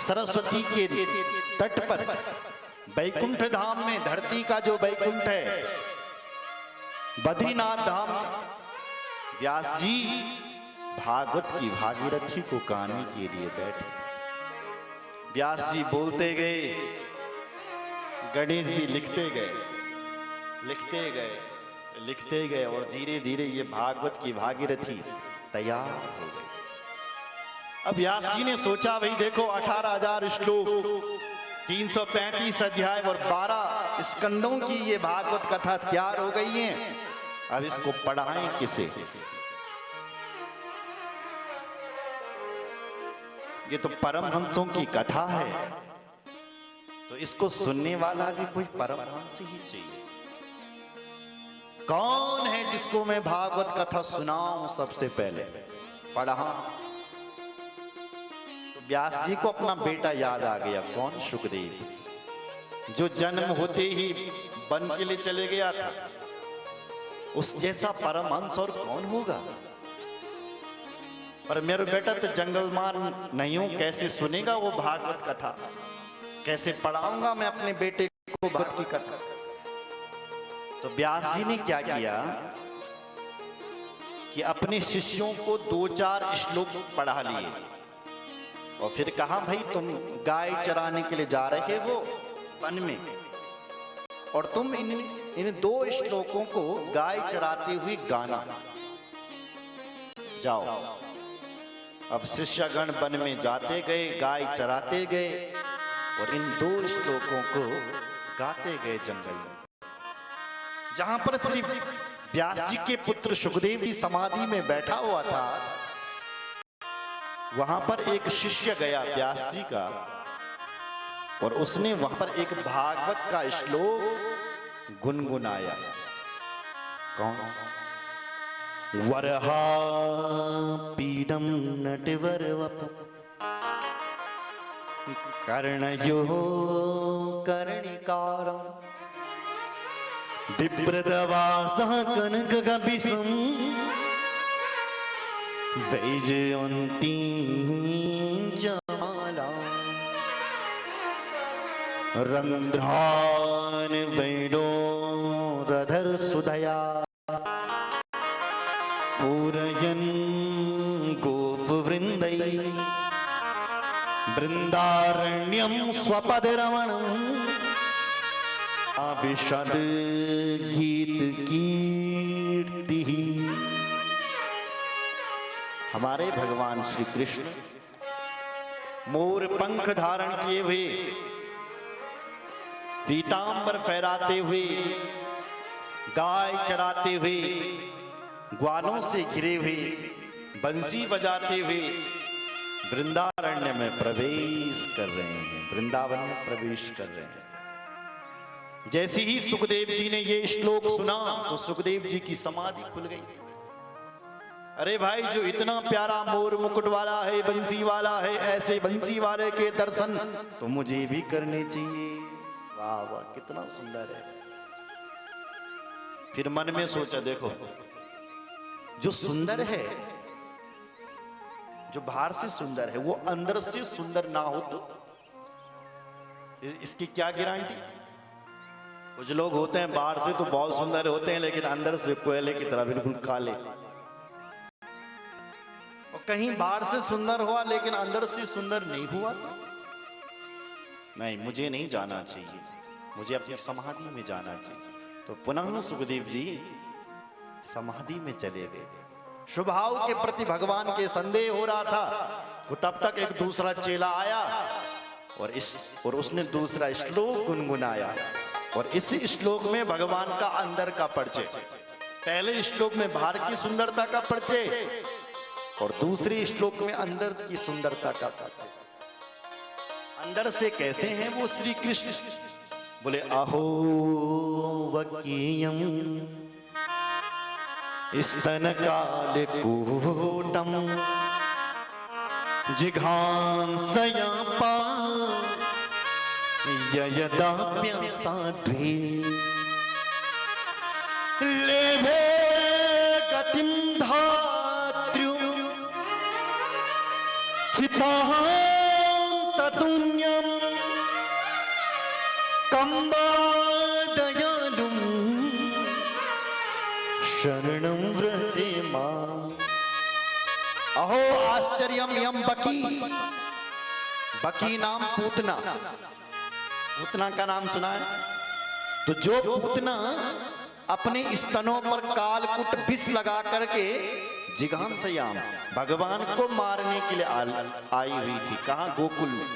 सरस्वती के तट पर बैकुंठ धाम में, धरती का जो बैकुंठ है, बद्रीनाथ धाम, व्यास जी भागवत की भागीरथी को गाने के लिए बैठे। व्यास जी बोलते गए, गणेश जी लिखते गए, लिखते गए, लिखते गए, और धीरे धीरे ये भागवत की भागीरथी तैयार हो गई। अब व्यास जी ने सोचा, भाई देखो 18,000 श्लोक, 335 अध्याय और 12 स्कंदों की ये भागवत कथा तैयार हो गई है, अब इसको पढ़ाएं किसे? ये तो परमहंसों की कथा है, तो इसको सुनने वाला भी कोई परमहंस ही चाहिए। कौन है जिसको मैं भागवत कथा सुनाऊं सबसे पहले, पढ़ा? तो व्यास जी को अपना बेटा याद आ गया। कौन? शुकदेव, जो जन्म होते ही वन के लिए चले गया था। उस जैसा परमहंस और कौन होगा? पर मेरा बेटा तो जंगलमान नहीं हूं, कैसे सुनेगा वो भागवत कथा? कैसे पढ़ाऊंगा मैं अपने बेटे को भागवत की कथा? तो व्यास जी ने क्या किया कि अपने शिष्यों को 2-4 श्लोक पढ़ा लिए और फिर कहा, भाई तुम गाय चराने के लिए जा रहे हो वन में, और तुम इन 2 श्लोकों को गाय चराते हुए गाना। जाओ। अब शिष्यगण वन में जाते गए, गाय चराते गए और इन 2 श्लोकों को गाते गए जंगल में। जहां पर श्री व्यास जी के पुत्र शुकदेव जी समाधि में बैठा हुआ था, वहां पर एक शिष्य गया व्यास जी का, और उसने वहां पर एक भागवत का श्लोक गुनगुनाया। कौन? वरहा पीडम नटवर वप कर्णयो कर्णिकारम विप्रदवासः कनक कपिसं वैजयन्ती जमाला रंध्रान वैडोरधर सुधया पूरयन् गोपवृन्दै वृन्दारण्यं स्वपदरमणम् अविशद गीत कीर्ति। हमारे भगवान श्री कृष्ण मोर पंख धारण किए हुए, पीतांबर फहराते हुए, गाय चराते हुए, ग्वालों से घिरे हुए, बंसी बजाते हुए वृंदारण्य में प्रवेश कर रहे हैं, वृंदावन में प्रवेश कर रहे हैं। जैसे ही सुखदेव जी ने ये श्लोक सुना तो सुखदेव जी की समाधि खुल गई। अरे भाई, जो इतना प्यारा मोर मुकुट वाला है, बंसी वाला है, ऐसे बंसी वाले के दर्शन तो मुझे भी करने चाहिए। वाह वाह, कितना सुंदर है। फिर मन में सोचा, देखो जो सुंदर है, जो बाहर से सुंदर है, वो अंदर से सुंदर ना हो तो इसकी क्या गारंटी? कुछ लोग होते हैं बाहर से तो बहुत सुंदर होते हैं, लेकिन अंदर से कोयले की तरह बिल्कुल काले। और कहीं बाहर से सुंदर हुआ लेकिन अंदर से सुंदर नहीं हुआ तो नहीं, मुझे नहीं जाना चाहिए, मुझे अपनी समाधि में जाना चाहिए। तो पुनः सुखदेव जी समाधि में चले गए। स्वभाव के प्रति भगवान के संदेह हो रहा था, तो तब तक एक दूसरा चेला आया और उसने दूसरा श्लोक गुनगुनाया। और इस श्लोक में भगवान का अंदर का परिचय, पहले श्लोक में बाहर की सुंदरता का परिचय और दूसरे श्लोक में अंदर की सुंदरता का परिचय। अंदर से कैसे हैं वो श्री कृष्ण? बोले, अहो वकीयम स्तन काल कूटम जिघांसया पा यदाप्यसाध्वी लेभे गतिं धात्र्यु चितां ततुं साहचर्यम यम बकी, बकी नाम पूतना, पूतना का नाम सुना है? तो जो पूतना अपने स्तनों पर कालकुट विष लगा करके जिघांसयाम भगवान को मारने के लिए आई हुई थी, कहां? गोकुल में।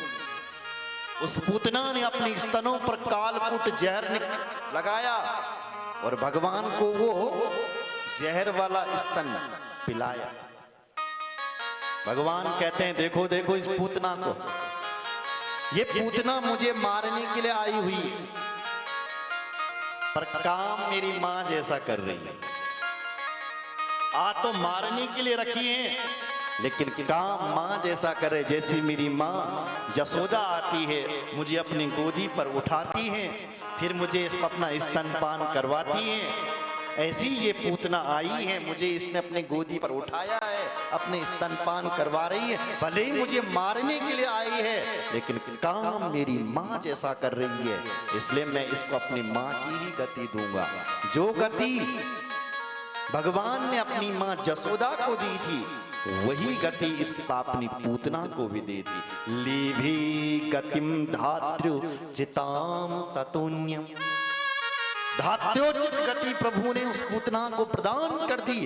उस पूतना ने अपने स्तनों पर कालकुट जहर लगाया और भगवान को वो जहर वाला स्तन पिलाया। भगवान कहते हैं देखो देखो इस पूतना को, ये पूतना मुझे मारने के लिए आई हुई है, पर काम मेरी मां जैसा कर रही है। आ तो मारने के लिए रखी है, लेकिन काम मां जैसा करे। जैसी मेरी मां जसोदा आती है, मुझे अपनी गोदी पर उठाती है, फिर मुझे अपना स्तनपान करवाती है, ऐसी ये पूतना आई है, मुझे इसने अपने गोदी पर उठाया है, अपने स्तनपान करवा रही है। भले ही मुझे मारने के लिए आई है, लेकिन काम मेरी मां जैसा कर रही है, इसलिए मैं इसको अपनी मां की ही गति दूंगा। जो गति भगवान ने अपनी मां जसोदा को दी थी, वही गति इस पापनी पूतना को भी दे दी। लीभी गतिम धात्र्यो चिताम ततोन्यम, धात्र्योचित गति प्रभु ने उस पूतना को प्रदान कर दी।